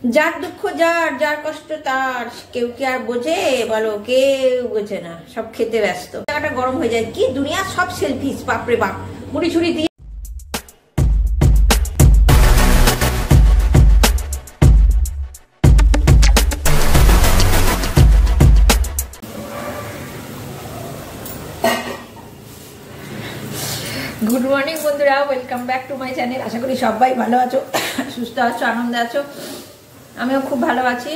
যার দুঃখ যার, যার কষ্ট তার, কেউ কি আর বোঝে বলো? কেউ বোঝে না, সব খেতে ব্যস্ত। জায়গাটা গরম হয়ে যায়, কি দুনিয়া সব সেলফিশ, বাপরে বাপ। মুড়ি ছুরি দিয়ে গুড মর্নিং বন্ধুরা, welcome back to my channel. আশা করি সবাই ভালো আছো, সুস্থ আছো, আনন্দে আছো। আমিও খুব ভালো আছি।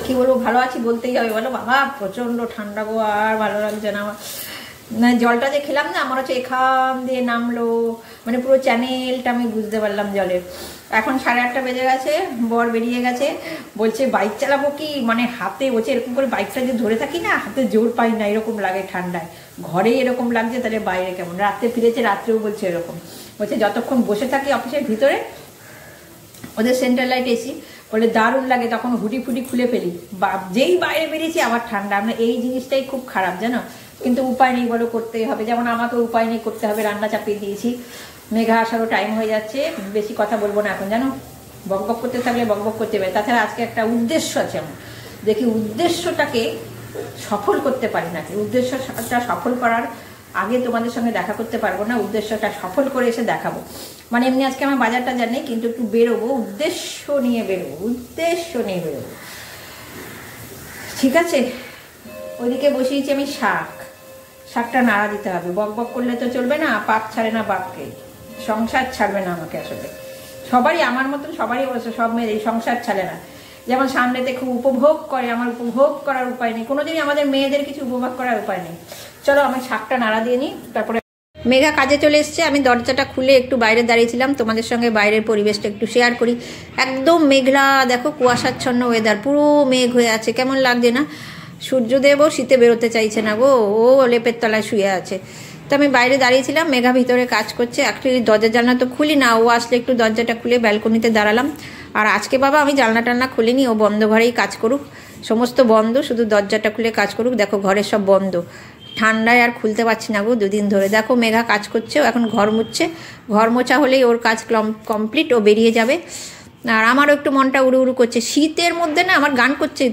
কি বলবো, ভালো আছি বলতেই হবে বলো বাবা, প্রচন্ড ঠান্ডা গো, আর ভালো লাগছে না আমার। জলটা যে খেলাম না, আমার হচ্ছে এখান দিয়ে নামলো, মানে পুরো চ্যানেলটা আমি বুঝতে পারলাম জলের। এখন 8:30 বেজে গেছে, বর বেরিয়ে গেছে, বলছে বাইক চালাবো কি, মানে হাতে বলছে এরকম করে বাইকটা যে ধরে থাকি না, হাতে জোর পাই না, এরকম লাগে ঠান্ডায়। ঘরে এরকম লাগছে, তাহলে বাইরে কেমন। রাত্রে ফিরেছে, রাত্রেও বলছে এরকম। বলছে যতক্ষণ বসে থাকি অফিসের ভিতরে, ওদের সেন্ট্রাল লাইট এসি, বলে দারুণ লাগে, তখন হুডি ফুডি খুলে ফেলি, বা যেই বাইরে বেরিয়েছি আবার ঠান্ডা। আমরা এই জিনিসটাই খুব খারাপ জানো, কিন্তু উপায় নেই বলো, করতেই হবে। যেমন আমাকে উপায় নেই, করতে হবে, রান্না চাপিয়ে দিয়েছি। মেঘা আসারও টাইম হয়ে যাচ্ছে, বেশি কথা বলবো না এখন জানো, বকবক করতে থাকলে বকবক করতে হবে। তাছাড়া আজকে একটা উদ্দেশ্য আছে আমার, দেখি উদ্দেশ্যটাকে সফল করতে পারি নাকি। উদ্দেশ্যটা সফল করার আগে তোমাদের সঙ্গে দেখা করতে পারবো না, উদ্দেশ্যটা সফল করে এসে দেখাবো। মানে এমনি আজকে আমার বাজারটা জানি, কিন্তু একটু বেরোবো, উদ্দেশ্য নিয়ে বেরোবো, উদ্দেশ্য নিয়ে বেরোবো, ঠিক আছে। ওইদিকে বসিয়েছি আমি শাকটা নাড়া দিতে হবে। বক বক করলে তো চলবে না, পাপ ছাড়ে না বাপকে, সংসার ছাড়বে না আমাকে। আসলে সবারই আমার মতন, সবারই অবশ্য, সব মেয়েদের সংসার ছাড়ে না। যেমন সামনেতে খুব উপভোগ করে, আমার উপভোগ করার উপায় নেই কোনোদিনই, আমাদের মেয়েদের কিছু উপভোগ করার উপায় নেই। চলো আমি শাকটা নাড়া দিয়ে নিই, তারপরে। মেঘা কাজে চলে এসছে, আমি দরজাটা খুলে একটু বাইরে দাঁড়িয়েছিলাম, তোমাদের সঙ্গে বাইরের পরিবেশটা একটু শেয়ার করি। একদম মেঘলা, দেখো কুয়াশাচ্ছন্ন ওয়েদার, পুরো মেঘ হয়ে আছে, কেমন লাগছে না। সূর্যদেবও শীতে বেরোতে চাইছে না গো, ও লেপের তলায় শুয়ে আছে। তো আমি বাইরে দাঁড়িয়েছিলাম, মেঘা ভিতরে কাজ করছে। অ্যাকচুয়ালি দরজা জানলা তো খুলি না, ও আসলে একটু দরজাটা খুলে ব্যালকনিতে দাঁড়ালাম। আর আজকে বাবা আমি জানলা টান্না খুলিনি, ও বন্ধ ঘরেই কাজ করুক, সমস্ত বন্ধ, শুধু দরজাটা খুলে কাজ করুক। দেখো ঘরের সব বন্ধ, ঠান্ডায় আর খুলতে পারছি না গো দুদিন ধরে। দেখো মেঘা কাজ করছে, এখন ঘর মুছছে, ঘর মোছা হলেই ওর কাজ কমপ্লিট, ও বেরিয়ে যাবে। আর আমারও একটু মনটা উড়ু উড়ু করছে শীতের মধ্যে না, আমার গান করছে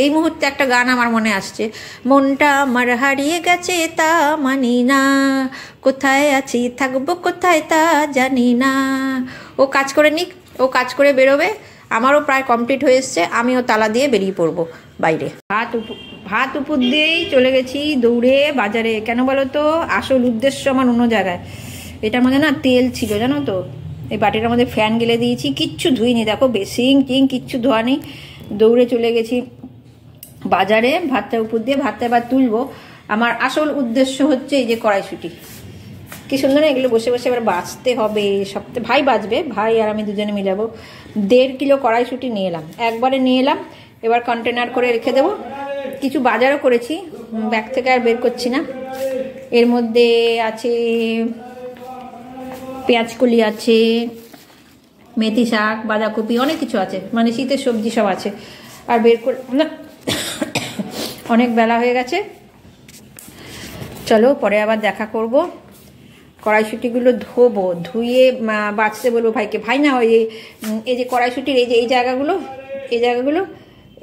এই মুহূর্তে একটা গান আমার মনে আসছে। মনটা আমার হারিয়ে গেছে তা মানি না, কোথায় আছি থাকবো কোথায় তা জানি না। ও কাজ করে নিক, ও কাজ করে বেরোবে, আমারও প্রায় কমপ্লিট হয়ে এসছে, আমিও তালা দিয়ে বেরিয়ে পড়বো বাইরে। ভাত উপর দিয়েই চলে গেছি দৌড়ে বাজারে। কেন বলো তো, আসল উদ্দেশ্য আমার অন্য জায়গায়। এটার মধ্যে না তেল ছিল জানো তো, এই বাটিটার মধ্যে ফ্যান গেলে দিয়েছি, কিচ্ছু ধুইনি, দেখো বেসিং টিং কিচ্ছু ধোয়া নেই। দৌড়ে চলে গেছি বাজারে, ভাতটা উপর দিয়ে, ভাতটা এবার তুলবো। আমার আসল উদ্দেশ্য হচ্ছে এই যে কড়াইশুঁটি, কি সুন্দর না এগুলো, বসে বসে এবার বাছতে হবে। সপ্তাহে ভাই বাজবে, ভাই আর আমি দুজনে মিলাবো। 1.5 কিলো কড়াইশুঁটি নিয়ে এলাম, একবারে নিয়ে এলাম। এবার কন্টেনার করে রেখে দেবো। কিছু বাজারও করেছি, ব্যাগ থেকে আর বের করছি না। এর মধ্যে আছে পেঁয়াজকলি আছে, মেথি শাক, বাঁধাকপি, অনেক কিছু আছে, মানে শীতের সবজি সব আছে। আর বের করে না, অনেক বেলা হয়ে গেছে, চলো পরে আবার দেখা করব। কড়াইশুঁটিগুলো ধোবো, ধুয়ে বাছতে বলবো ভাইকে। ভাই না, এই যে কড়াইশুঁটির এই জায়গাগুলো,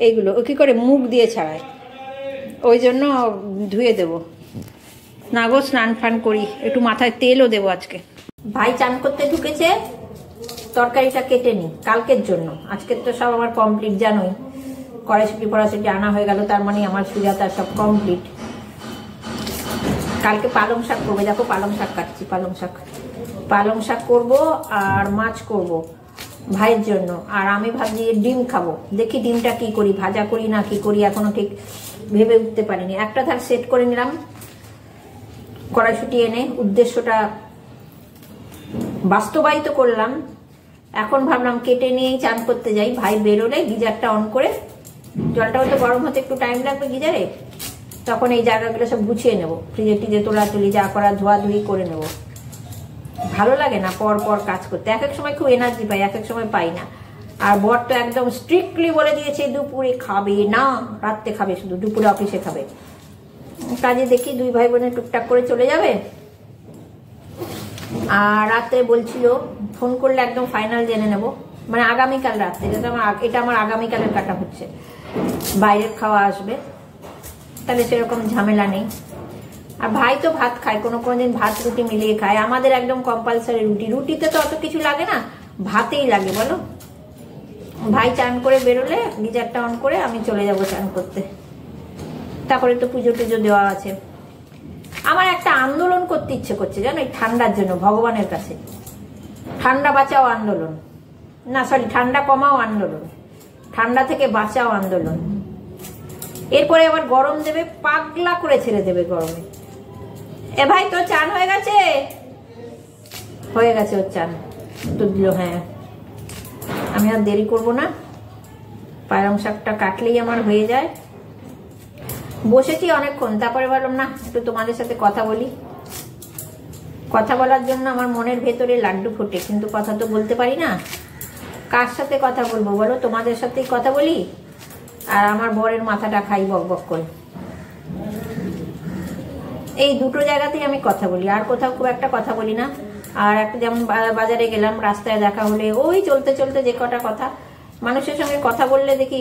এইগুলো ও কী করে মুখ দিয়ে ছাড়ায়, ওই জন্য ধুয়ে দেবো না গো। স্নান ফান করি, একটু মাথায় তেলও দেবো আজকে। ভাই চান করতে ঢুকেছে, তরকারিটা কেটে নিই কালকের জন্য, আজকের তো সব আমার কমপ্লিট জানোই। কড়াইশুঁটি আনা হয়ে গেল, তার মানে আমার সুজাতা সব কমপ্লিট। কালকে পালং শাক করবো, দেখো পালং শাক কাটছি, পালং শাক করবো আর মাছ করব ভাইয়ের জন্য। আর আমি ভাবছি ডিম খাবো, দেখি ডিমটা কি করি, ভাজা করি না কি করি, এখনো ঠিক ভেবে উঠতে পারিনি। একটা ধার সেট করে নিলাম কড়াইশুঁটি এনে, উদ্দেশ্যটা বাস্তবায়িত করলাম। এখন ভাবলাম কেটে নিয়েই চান করতে যাই, ভাই বেরোলে গিজারটা অন করে, জলটা হয়তো গরম হতে একটু টাইম লাগবে গিজারে, তখন এই জায়গাগুলো সব গুছিয়ে নেবো, ফ্রিজে টিজে তোলাতুলি যা করা ধোয়াধুয়ি করে নেবো। ভালো লাগে না পর পর কাজ করতে, এক এক সময় খুব এনার্জি পাই, এক এক সময় পাই না। আর বর তো একদম স্ট্রিক্টলি বলে দিয়েছে দুপুরে খাবে না, রাত্রে খাবে, শুধু দুপুরে অফিসে খাবে। কাজে দেখি 2 ভাই বোনের টুকটাক করে চলে যাবে। আর রাতে বলছিল ফোন করলে একদম ফাইনাল জেনে নেব, মানে আগামীকাল রাত্রে, এটা আমার আগামীকালের কাটা হচ্ছে। বাইরের খাওয়া আসবে, তাহলে সেরকম ঝামেলা নেই। আর ভাই তো ভাত খায়, কোনো দিন ভাত রুটি মিলিয়ে খায়। আমাদের একদম কম্পালসারি রুটি। রুটিতে তো অত কিছু লাগে না, ভাতেই লাগে বলো। ভাই চান করে বেরোলে গিজারটা অন করে আমি চলে যাব চান করতে। তারপরে তো পুজো টুজো দেওয়া আছে। আমার একটা আন্দোলন করতে ইচ্ছে করছে জানো, এই ঠান্ডার জন্য ভগবানের কাছে। ঠান্ডা বাঁচাও আন্দোলন, না সরি ঠান্ডা কমাও আন্দোলন, ঠান্ডা থেকে বাঁচাও আন্দোলন। এরপরে আবার গরম দেবে, পাগলা করে ছেড়ে দেবে গরমে। এ ভাই তোর চান হয়ে গেছে? হয়ে গেছে ওর চান, তো দিল। হ্যাঁ, আমি আর দেরি করবো না, পালং শাকটা কাটলেই আমার হয়ে যায়। বসেছি অনেকক্ষণ, তারপরে ভাবলাম না একটু তোমাদের সাথে কথা বলি। কথা বলার জন্য আমার মনের ভেতরে লাড্ডু ফোটে, কিন্তু কথা তো বলতে পারি না। কার সাথে কথা বলবো বলো? তোমাদের সাথেই কথা বলি, আর আমার বরের মাথাটা খাই বক বক করে। এই দুটো জায়গাতেই আমি কথা বলি, আর কোথাও খুব একটা কথা বলি না। আর একটা যেমন বাজারে গেলাম, রাস্তায় দেখা হলে ওই চলতে চলতে যে কটা কথা, মানুষের সঙ্গে কথা বললে দেখি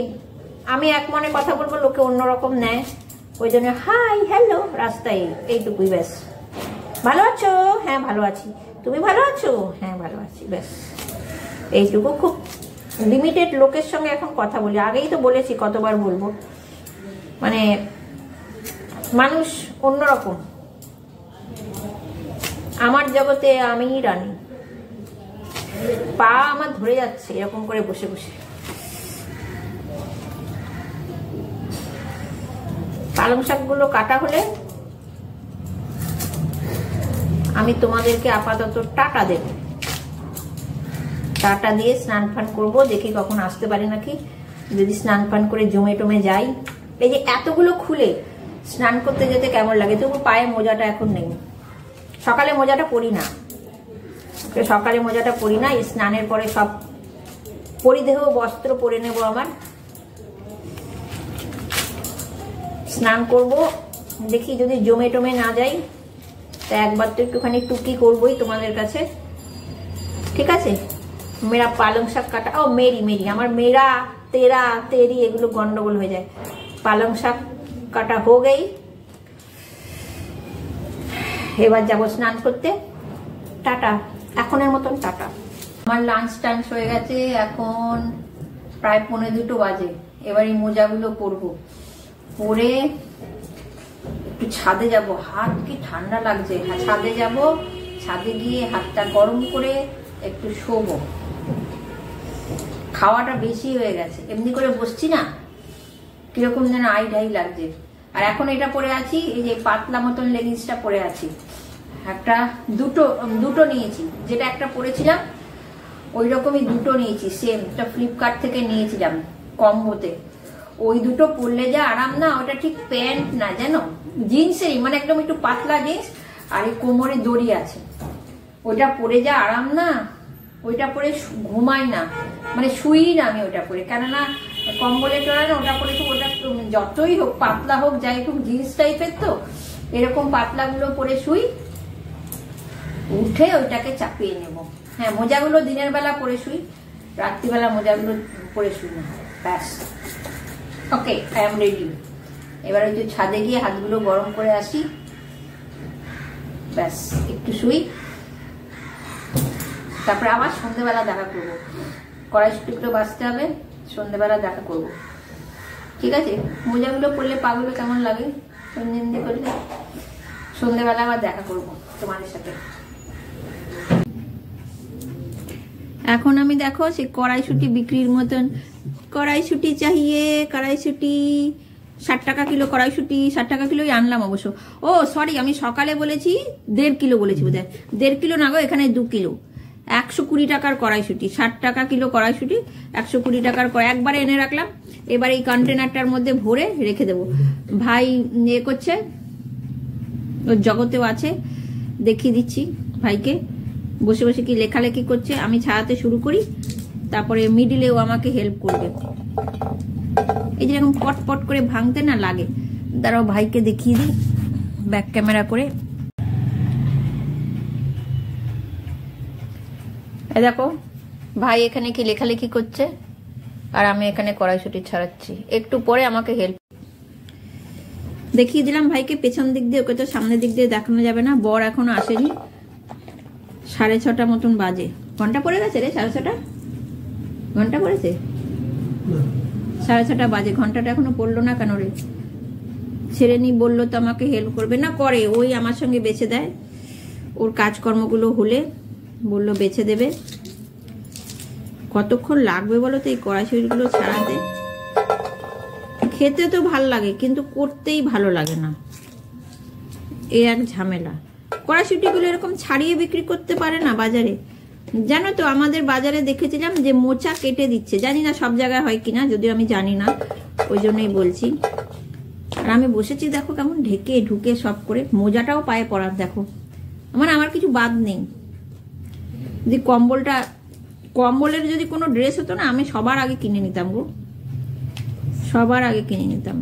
আমি এক মনে কথা বলবো, লোকে অন্যরকম নেয়। ওই জন্য হাই হ্যালো রাস্তায়, এইটুকুই ব্যাস। ভালো আছো? হ্যাঁ ভালো আছি। তুমি ভালো আছো? হ্যাঁ ভালো আছি, ব্যাস এইটুকু। খুব লিমিটেড লোকের সঙ্গে এখন কথা বলি। আগেই তো বলেছি, কতবার বলবো, মানে মানুষ অন্যরকম। আমার জগতে আমিই রানী। পা আমার ধরে যাচ্ছে এরকম করে বসে বসে। পালং শাকগুলো কাটা হলে আমি তোমাদেরকে আপাতত টাটা দেব। টাটা দিয়ে স্নান ফান করবো, দেখি কখন আসতে পারি নাকি। যদি স্নান ফান করে জমে টমে যাই। এই যে এতগুলো খুলে স্নান করতে যেতে কেমন লাগে। তবু পায়ে মোজাটা এখন নেই, সকালে মোজাটা পরি না, সকালে মোজাটা পরি না। স্নানের পরে সব পরিধেয় বস্ত্র পরে নেব। আমার স্নান করব, দেখি যদি জমে টমে না যাই, তা একবার তো একটুখানি টুকি করবোই তোমাদের কাছে, ঠিক আছে? মেরা পালং শাক কাটা, ও মেরি মেরি, আমার মেরা তেরা তেরি এগুলো গন্ডগোল হয়ে যায়। পালং শাক কাটা হো গেই, এবার যাবো স্নান করতে। টাটা, এখনের মতন টাটা। আমার লাঞ্চ টাঞ্চ হয়ে গেছে, এখন প্রায় 1:45 বাজে। এবার এই মোজাগুলো পরবো, পরে একটু ছাদে যাব। হাত কি ঠান্ডা লাগছে। ছাদে যাব, ছাদে গিয়ে হাতটা গরম করে একটু শোবো। খাওয়াটা বেশি হয়ে গেছে, এমনি করে বসছি না, কিরকম যেন আই ঢাই লাগছে। আর এখন এটা পরে আছি, এই যে পাতলা মতন লেগিংসটা পরে আছি। একটা দুটো নিয়েছি, যেটা একটা পরেছিলাম ওই রকমই দুটো নিয়েছি, সেম। এটা ফ্লিপকার্ট থেকে নিয়েছিলাম কম্বোতে। ওই দুটো পরলে যা আরাম না, ওটা ঠিক প্যান্ট না জানো, জিন্সেরই, মানে একদম একটু পাতলা জিন্স, আর এই কোমরে দড়ি আছে। ওইটা পরে যা আরাম না, ওইটা পরে ঘুমাই না, মানে শুই না আমি ওটা পরে। কেননা কম্বলে টরানো ওটা পরে তো, ওটা যতই হোক পাতলা হোক যাই হোক জিন্স টাইপের তো, এরকম পাতলাগুলো পরে শুই, উঠে ওইটাকে চাপিয়ে নেব। হ্যাঁ, মোজাগুলো দিনের বেলা পরে শুই, রাত্রিবেলা মোজাগুলো পরে শুই না, ব্যাস। ওকে, আই এম রেডি। এবার ওই যে ছাদে গিয়ে হাতগুলো গরম করে আসি, ব্যাস একটু শুই, তারপরে আবার সন্ধ্যেবেলা দেখা করবো। কড়াইশুটিগুলো বাঁচতে হবে, সন্ধ্যেবেলা দেখা করবো, ঠিক আছে? মোজাগুলো পরলে পাগুলো কেমন লাগে সন্ধ্যে করলে। সন্ধ্যেবেলা আবার দেখা করবো তোমাদের সাথে। এখন আমি দেখো সেই কড়াইশুটি বিক্রির মতন, কড়াইশুটি চাহিয়ে, কড়াইশুটি 60 টাকা কিলো, কড়াইশুটি 60 টাকা কিলোই আনলাম অবশ্য। ও সরি, আমি সকালে বলেছি 1.5 কিলো বলেছি বোধহয়। 1.5 কিলো না গো, এখানে 2 কিলো। 120 টাকার কড়াইশুটি, 60 টাকা কিলো কড়াইশুটি, 120 টাকার একবারে এনে রাখলাম। এবার এই কন্টেনারটার মধ্যে ভরে রেখে দেবো। ভাই ইয়ে করছে, ওর জগতেও আছে, দেখিয়ে দিচ্ছি ভাইকে। বসে বসে কি লেখালেখি করছে, আমি ছাড়াতে শুরু করি, তারপরে মিডিলেও আমাকে হেল্প করবে। এই যে এরকম পট পট করে ভাঙতে না লাগে। দাঁড়াও ভাইকে দেখিয়ে দিই ব্যাক ক্যামেরা করে। দেখো ভাই এখানে কি লেখালেখি করছে আর আমি এখানে কড়াইশুঁটি ছাড়াচ্ছি। একটু পরে আমাকে হেল্প দেখিয়ে দিলাম ভাইকে পেছন দিক দিয়ে, ওকে তো সামনের দিক দিয়ে দেখানো যাবে না। বর এখনো আসেনি, 6:30 মতন বাজে। ঘন্টা পড়ে গেছে রে? 6:30 ঘন্টা পড়েছে? 6:30 বাজে, ঘন্টাটা এখনো পড়লো না কেন রে? ছেড়ে নি বললো তো আমাকে হেল্প করবে না, করে ওই আমার সঙ্গে বেছে দেয়। ওর কাজকর্মগুলো হলে বললো বেছে দেবে। কতক্ষণ লাগবে বলো তো এই কড়াইশুঁটিগুলো ছাড়াতে? খেতে তো ভাল লাগে কিন্তু করতেই ভালো লাগে না, এই এক ঝামেলা। কড়াইশুঁটিগুলো এরকম ছাড়িয়ে বিক্রি করতে পারে না বাজারে, জানো তো? আমাদের বাজারে দেখেছিলাম যে মোচা কেটে দিচ্ছে, জানি না সব জায়গায় হয় কিনা, যদিও আমি জানি না, ওই জন্যই বলছি। আর আমি বসেছি দেখো কেমন ঢেকে ঢুকে সব করে, মোজাটাও পায়ে পরার দেখো। আমার কিছু বাদ নেই। যদি কম্বলের যদি কোনো ড্রেস হতো না, আমি সবার আগে কিনে নিতাম গো, সবার আগে কিনে নিতাম।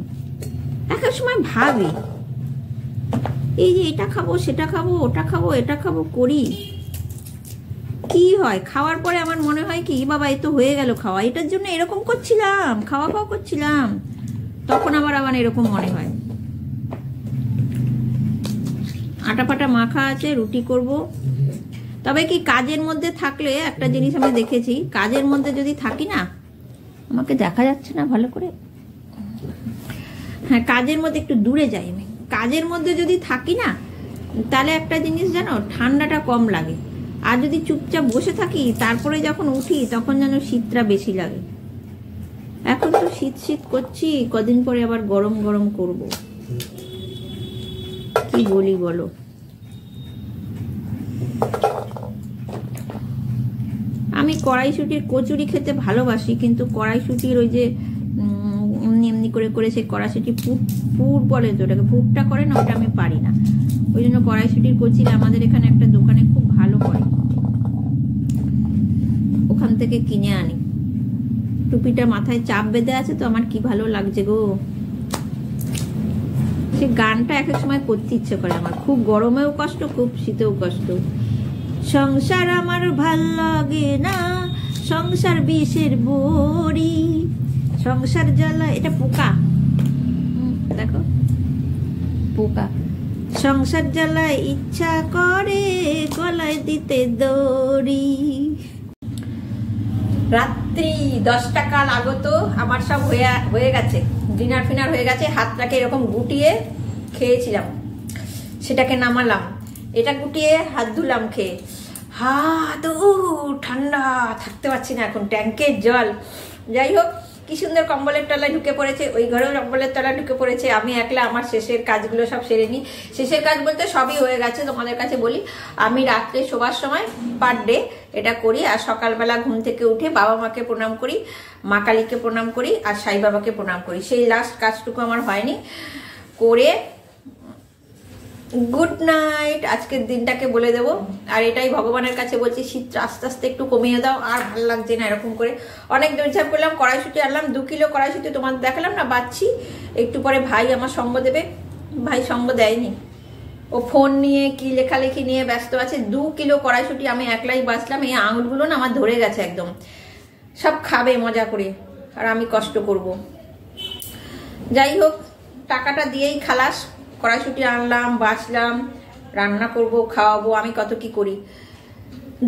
এক সময় ভাবি এই যে এটা খাবো সেটা খাবো ওটা খাবো এটা খাবো করি, কি হয় খাওয়ার পরে আমার মনে হয় কি বাবা এই তো হয়ে গেল খাওয়া, এটার জন্য এরকম করছিলাম, খাওয়া করছিলাম, তখন আবার এরকম মনে হয়। আটা ফাটা মাখা আছে, রুটি করব। তবে কি কাজের মধ্যে থাকলে একটা জিনিস আমি দেখেছি, কাজের মধ্যে যদি থাকি না, আমাকে দেখা যাচ্ছে না ভালো করে, হ্যাঁ কাজের মধ্যে একটু দূরে যাই আমি, কাজের মধ্যে যদি থাকি না তাহলে একটা জিনিস জানো, ঠান্ডাটা কম লাগে। আর যদি চুপচাপ বসে থাকি তারপরে যখন উঠি তখন যেন শীতটা বেশি লাগে। এখন তো শীত শীত করছি, কদিন পরে আবার গরম গরম করব, কি বলি বলো? আমি কড়াইশুঁটির কচুরি খেতে ভালোবাসি, কিন্তু কড়াইশুঁটির ওই যে এমনি করে করে সেই কড়াইশুঁটি পুর বলে তো ওটাকে, পুরটা করে না, ওটা আমি পারি না। ওই জন্য কড়াইশুঁটির কচুরি আমাদের এখানে একটা দোকানে খুব ভালো করে, ওখান থেকে কিনে আনি। টুপিটা মাথায় চাপ বেঁধে আছে তো আমার কি ভালো লাগছে গো। সে গানটা এক এক সময় করতে ইচ্ছে করে আমার, খুব গরমেও কষ্ট খুব শীতেও কষ্ট। সংসার আমার ভাল লাগে না, সংসার বিষের বড়ি, সংসার জ্বালা, এটা পোকা দেখো পোকা। সংসার জ্বালায় ইচ্ছা করে গলায় দিতে দড়ি। রাত্রি 10টা কাল আগত আমার সব হয়ে গেছে, ডিনার ফিনার হয়ে গেছে। হাতটাকে এরকম গুটিয়ে খেয়েছিলাম, সেটাকে নামালাম, এটা গুটিয়ে হাত ধুলাম খেয়ে। হাত ঠান্ডা, থাকতে পারছি না এখন, ট্যাঙ্কের জল। যাই হোক, কি সুন্দর কম্বলের তলায় ঢুকে পড়েছে, ওই ঘরেও কম্বলের তলায় ঢুকে পড়েছে। আমি একলা আমার শেষের কাজগুলো সব সেরে নিই। শেষের কাজ বলতে সবই হয়ে গেছে, তোমাদের কাছে বলি। আমি রাত্রে শোবার সময় পার ডে এটা করি, আর সকালবেলা ঘুম থেকে উঠে বাবা মাকে প্রণাম করি, মা কালীকে প্রণাম করি, আর সাই বাবাকে প্রণাম করি। সেই লাস্ট কাজটুকু আমার হয়নি করে গুড নাইট আজকের দিনটাকে বলে দেবো। আর এটাই ভগবানের কাছে বলছি, শীত আস্তে আস্তে একটু কমিয়ে দাও, আর ভালো লাগছে না এরকম করে। অনেক দৌড়ঝাপ করলাম, কড়াইশুঁটি আনলাম 2 কিলো কড়াইশুঁটি, তোমাদের দেখালাম না বাচ্ছি। একটু পরে ভাই আমার সঙ্গ দেবে, ভাই সঙ্গ দেয়নি, ও ফোন নিয়ে কি লেখালেখি নিয়ে ব্যস্ত আছে। 2 কিলো কড়াইশুঁটি আমি একলাই বাঁচলাম, এই আঙুলগুলো না আমার ধরে গেছে একদম। সব খাবে মজা করে, আর আমি কষ্ট করব। যাই হোক, টাকাটা দিয়েই খালাস। কড়াইশুঁটি আনলাম, বাছলাম, রান্না করব, খাওয়াবো, আমি কত কি করি।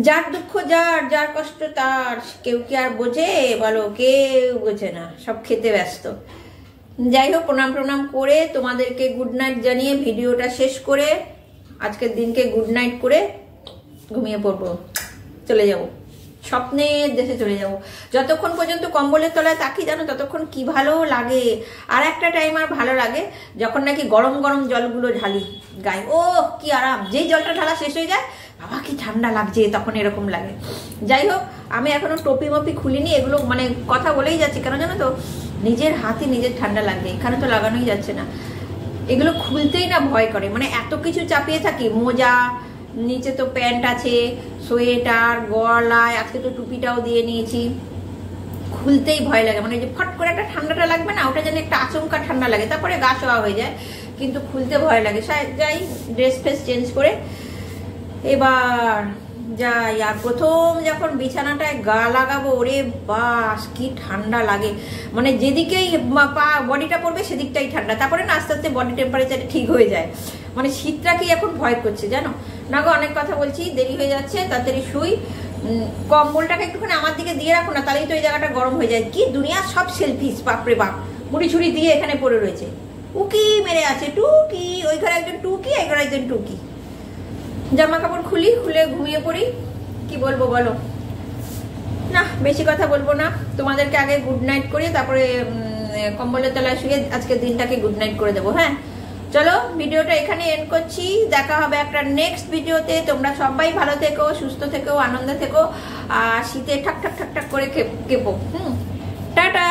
যার দুঃখ যার, যার কষ্ট তার, কেউ কি আর বোঝে বলো? কেউ বোঝে না, সব খেতে ব্যস্ত। যাই হোক, প্রণাম করে তোমাদেরকে গুড নাইট জানিয়ে ভিডিওটা শেষ করে আজকের দিনকে গুড নাইট করে ঘুমিয়ে পড়বো, চলে যাব স্বপ্নের দেশে চলে যাব। যতক্ষণ পর্যন্ত কম্বলের তলায় তাকি জানো ততক্ষণ কি ভালো লাগে। আর একটা টাইম আর ভালো লাগে যখন নাকি গরম গরম জলগুলো ঢালি গায়ে, ও কি আরাম। যেই জলটা ঢালা শেষ হয়ে যায়, বাবা কি ঠান্ডা লাগছে, তখন এরকম লাগে। যাই হোক, আমি এখনো টপি মপি খুলিনি, এগুলো মানে কথা বলেই যাচ্ছি, কেন জানো তো, নিজের হাতে নিজের ঠান্ডা লাগবে, এখানে তো লাগানোই যাচ্ছে না। এগুলো খুলতেই না ভয় করে, মানে এত কিছু চাপিয়ে থাকি, মোজা, নিচে তো প্যান্ট আছে, সোয়েটার, গলায় আজকে তো টুপিটাও দিয়ে নিয়েছি, খুলতেই ভয় লাগে। মানে যে ফট করে একটা ঠান্ডাটা লাগবে না, ওটা যেন একটা আচমকা ঠান্ডা লাগে, তারপরে গা শোয়া হয়ে যায়, কিন্তু খুলতে ভয় লাগে। যাই, ড্রেস ফ্রেস চেঞ্জ করে এবার যাই। আর প্রথম যখন বিছানাটায় গা লাগাবো, ওরে বাস কি ঠান্ডা লাগে, মানে যেদিকেই পা বডিটা পড়বে সেদিকটাই ঠান্ডা। তারপরে না আস্তে আস্তে বডি টেম্পারেচার ঠিক হয়ে যায়, মানে শীতটা কি এখন ভয় করছে জানো না গো। অনেক কথা বলছি, দেরি হয়ে যাচ্ছে, তাড়াতাড়ি শুই। কম্বলটাকে একটুখানি আমার দিকে দিয়ে রাখো না, তাহলেই তো এই জায়গাটা গরম হয়ে যায়। কি দুনিয়ার সব সেলফিস, বাপরে বাপ, মুড়ি ছুরি দিয়ে এখানে পড়ে রয়েছে, উকি মেরে আছে, টুকি ওই ঘরে একজন টুকি, এই ঘরে একজন টুকি। জামা কাপড় খুলি, খুলে ঘুমিয়ে পড়ি। কি বলবো বলো না, বেশি কথা বলবো না। তোমাদেরকে আগে গুড নাইট করি, তারপরে কম্বলের তলায় শুয়ে আজকের দিনটাকে গুড নাইট করে দেবো। হ্যাঁ চলো, ভিডিওটা এখানে এন্ড করছি। দেখা হবে একটা নেক্সট ভিডিওতে। তোমরা সবাই ভালো থেকো, সুস্থ থেকো, আনন্দে থেকো, আর শীতে ঠাক ঠাক ঠাক ঠাক করে কেঁপো। টাটা।